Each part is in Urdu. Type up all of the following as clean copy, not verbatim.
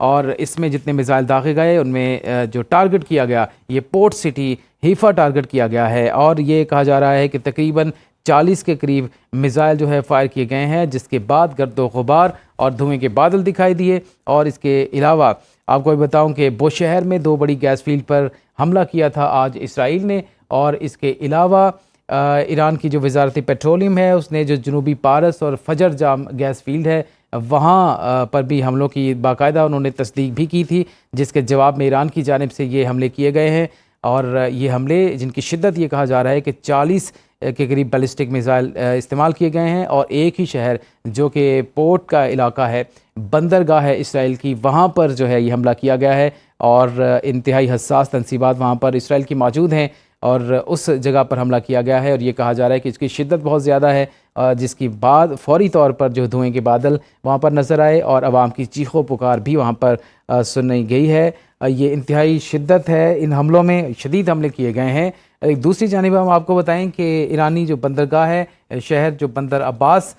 اور اس میں جتنے میزائل داغے گئے ان میں جو ٹارگٹ کیا گیا یہ پورٹ سٹی حیفا ٹارگٹ کیا گیا ہے، اور یہ کہا جا رہا ہے کہ تقریباً 40 کے قریب میزائل جو ہے فائر کیے گئے ہیں، جس کے بعد گرد و غبار اور دھوئیں کے بادل دکھائی دیے۔ اور اس کے علاوہ آپ کو بھی بتاؤں کہ بوشہر میں 2 بڑی گیس فیلڈ پر حملہ کیا تھا آج اسرائیل نے، اور اس کے علاوہ ایران کی جو وزارت پیٹرولیم ہے اس نے جو جنوبی پارس اور فجر جام گیس فیلڈ ہے وہاں پر بھی حملوں کی باقاعدہ انہوں نے تصدیق بھی کی تھی، جس کے جواب میں ایران کی جانب سے یہ حملے کیے گئے ہیں، اور یہ حملے جن کی شدت یہ کہا جا رہا ہے کہ 40 کے قریب بیلسٹک میزائل استعمال کیے گئے ہیں، اور ایک ہی شہر جو کہ پورٹ کا علاقہ ہے، بندرگاہ ہے اسرائیل کی، وہاں پر جو ہے یہ حملہ کیا گیا ہے، اور انتہائی حساس تنصیبات وہاں پر اسرائیل کی موجود ہیں اور اس جگہ پر حملہ کیا گیا ہے، اور یہ کہا جا رہا ہے کہ اس کی شدت بہت زیادہ ہے، جس کی بعد فوری طور پر جو دھوئیں کے بادل وہاں پر نظر آئے اور عوام کی چیخ و پکار بھی وہاں پر سنی گئی ہے۔ یہ انتہائی شدت ہے، ان حملوں میں شدید حملے کیے گئے ہیں۔ ایک دوسری جانب ہم آپ کو بتائیں کہ ایرانی جو بندرگاہ ہے، شہر جو بندر عباس،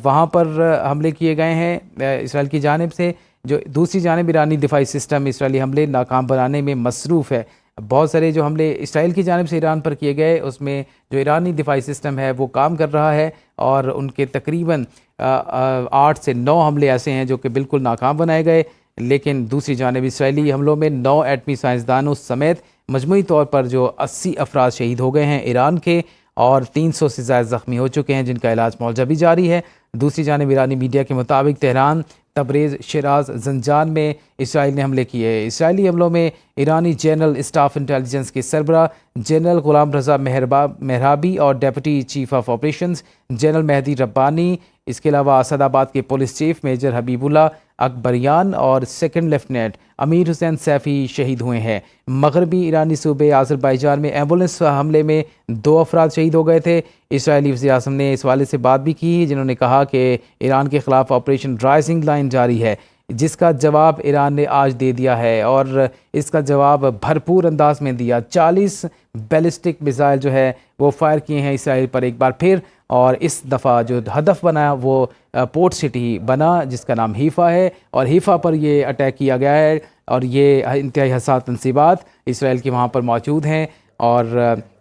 وہاں پر حملے کیے گئے ہیں اسرائیل کی جانب سے۔ جو دوسری جانب ایرانی دفاعی سسٹم اسرائیلی حملے ناکام بنانے میں مصروف ہے۔ بہت سارے جو حملے اسرائیل کی جانب سے ایران پر کیے گئے اس میں جو ایرانی دفاعی سسٹم ہے وہ کام کر رہا ہے، اور ان کے تقریباً 8 سے 9 حملے ایسے ہیں جو کہ بالکل ناکام بنائے گئے، لیکن دوسری جانب اسرائیلی حملوں میں 9 ایٹمی سائنسدانوں سمیت مجموعی طور پر جو 80 افراد شہید ہو گئے ہیں ایران کے، اور 300 سے زائد زخمی ہو چکے ہیں جن کا علاج معالجہ بھی جاری ہے۔ دوسری جانب ایرانی میڈیا کے مطابق تہران، تبریز، شیراز، زنجان میں اسرائیل نے حملے کیے۔ اسرائیلی حملوں میں ایرانی جنرل اسٹاف انٹیلیجنس کے سربراہ جنرل غلام رضا مہرابی اور deputy chief of operations general Mahdi Rabbani, اس کے علاوہ اسد آباد کے police chief major Habibullah Akbarian اور سیکنڈ لیفٹیننٹ امیر حسین سیفی شہید ہوئے ہیں۔ مغربی ایرانی صوبے آذربائیجان میں ایمبولینس حملے میں 2 افراد شہید ہو گئے تھے۔ اسرائیلی وزیر اعظم نے اس حوالے سے بات بھی کی، جنہوں نے کہا کہ ایران کے خلاف آپریشن رائزنگ لائن جاری ہے، جس کا جواب ایران نے آج دے دیا ہے، اور اس کا جواب بھرپور انداز میں دیا۔ 40 بیلسٹک میزائل جو ہے وہ فائر کیے ہیں اسرائیل پر ایک بار پھر، اور اس دفعہ جو ہدف بنا وہ پورٹ سٹی بنا جس کا نام حیفا ہے، اور حیفا پر یہ اٹیک کیا گیا ہے، اور یہ انتہائی حساس تنصیبات اسرائیل کی وہاں پر موجود ہیں، اور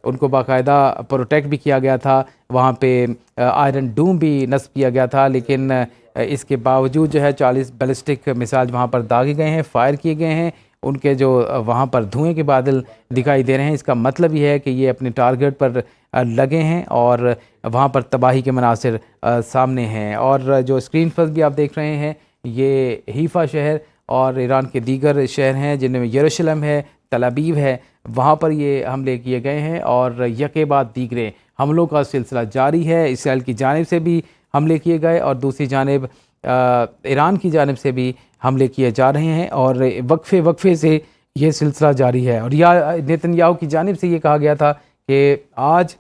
ان کو باقاعدہ پروٹیکٹ بھی کیا گیا تھا۔ وہاں پہ آئرن ڈوم بھی نصب کیا گیا تھا، لیکن اس کے باوجود جو ہے 40 بیلسٹک میزائل وہاں پر داغے گئے ہیں، فائر کیے گئے ہیں۔ ان کے جو وہاں پر دھوئیں کے بادل دکھائی دے رہے ہیں، اس کا مطلب یہ ہے کہ یہ اپنے ٹارگٹ پر لگے ہیں اور وہاں پر تباہی کے مناظر سامنے ہیں۔ اور جو اسکرین پر بھی آپ دیکھ رہے ہیں یہ حیفا شہر اور ایران کے دیگر شہر ہیں جن میں یروشلم ہے، تل ابیب ہے، وہاں پر یہ حملے کیے گئے ہیں، اور یکے بعد دیگرے حملوں کا سلسلہ جاری ہے۔ اسرائیل کی جانب سے بھی حملے کیے گئے اور دوسری جانب ایران کی جانب سے بھی حملے کیے جا رہے ہیں، اور وقفے سے یہ سلسلہ جاری ہے۔ اور نیتن یاہو کی جانب سے یہ کہا گیا تھا کہ آج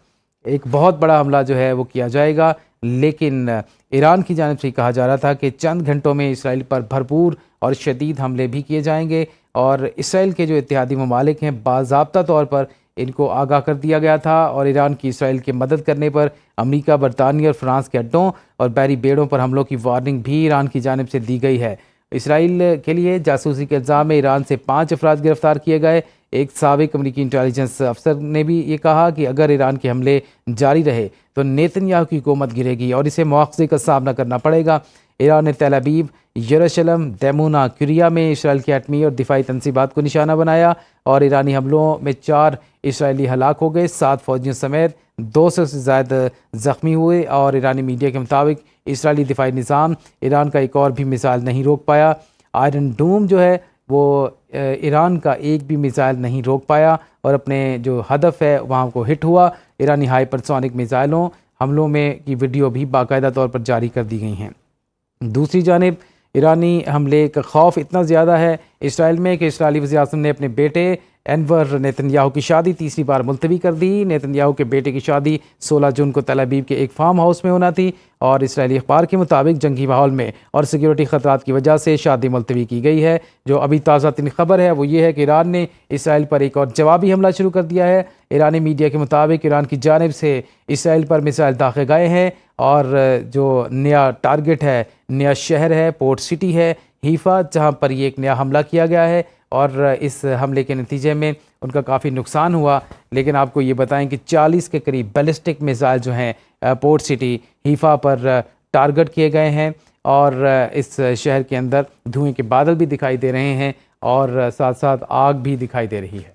ایک بہت بڑا حملہ جو ہے وہ کیا جائے گا، لیکن ایران کی جانب سے کہا جا رہا تھا کہ چند گھنٹوں میں اسرائیل پر بھرپور اور شدید حملے بھی کیے جائیں گے، اور اسرائیل کے جو اتحادی ممالک ہیں باضابطہ طور پر ان کو آگاہ کر دیا گیا تھا، اور ایران کی اسرائیل کی مدد کرنے پر امریکہ، برطانیہ اور فرانس کے اڈوں اور بحری بیڑوں پر حملوں کی وارننگ بھی ایران کی جانب سے دی گئی ہے۔ اسرائیل کے لیے جاسوسی کے الزام میں ایران سے 5 افراد گرفتار کیے گئے۔ ایک سابق امریکی انٹیلیجنس افسر نے بھی یہ کہا کہ اگر ایران کے حملے جاری رہے تو نیتن یاہو کی حکومت گرے گی اور اسے مواخذے کا سامنا کرنا پڑے گا۔ ایران نے تل ابیب، یروشلم، دیمونا، کوریا میں اسرائیل کی ایٹمی اور دفاعی تنصیبات کو نشانہ بنایا، اور ایرانی حملوں میں 4 اسرائیلی ہلاک ہو گئے، 7 فوجیوں سمیت 200 سے زائد زخمی ہوئے، اور ایرانی میڈیا کے مطابق اسرائیلی دفاعی نظام ایران کا ایک اور بھی میزائل نہیں روک پایا۔ آئرن ڈوم جو ہے وہ ایران کا ایک بھی میزائل نہیں روک پایا، اور اپنے جو ہدف ہے وہاں کو ہٹ ہوا۔ ایرانی ہائپر سونک میزائلوں حملوں میں کی ویڈیو بھی باقاعدہ طور پر جاری کر دی گئی ہیں۔ دوسری جانب ایرانی حملے کا خوف اتنا زیادہ ہے اسرائیل میں کہ اسرائیلی وزیر اعظم نے اپنے بیٹے انور نیتن یاہو کی شادی تیسری بار ملتوی کر دی۔ نیتن یاہو کے بیٹے کی شادی 16 جون کو تل ابیب کے ایک فارم ہاؤس میں ہونا تھی، اور اسرائیلی اخبار کے مطابق جنگی ماحول میں اور سیکیورٹی خطرات کی وجہ سے شادی ملتوی کی گئی ہے۔ جو ابھی تازہ ترین خبر ہے وہ یہ ہے کہ ایران نے اسرائیل پر ایک اور جوابی حملہ شروع کر دیا ہے۔ ایرانی میڈیا کے مطابق ایران کی جانب سے اسرائیل پر میزائل داغے گئے ہیں، اور جو نیا ٹارگٹ ہے، نیا شہر ہے، پورٹ سٹی ہے، حیفا، جہاں پر یہ ایک نیا حملہ کیا گیا ہے اور اس حملے کے نتیجے میں ان کا کافی نقصان ہوا. لیکن آپ کو یہ بتائیں کہ 40 کے قریب بیلسٹک میزائل جو ہیں پورٹ سٹی حیفا پر ٹارگٹ کیے گئے ہیں اور اس شہر کے اندر دھوئیں کے بادل بھی دکھائی دے رہے ہیں اور ساتھ ساتھ آگ بھی دکھائی دے رہی ہے.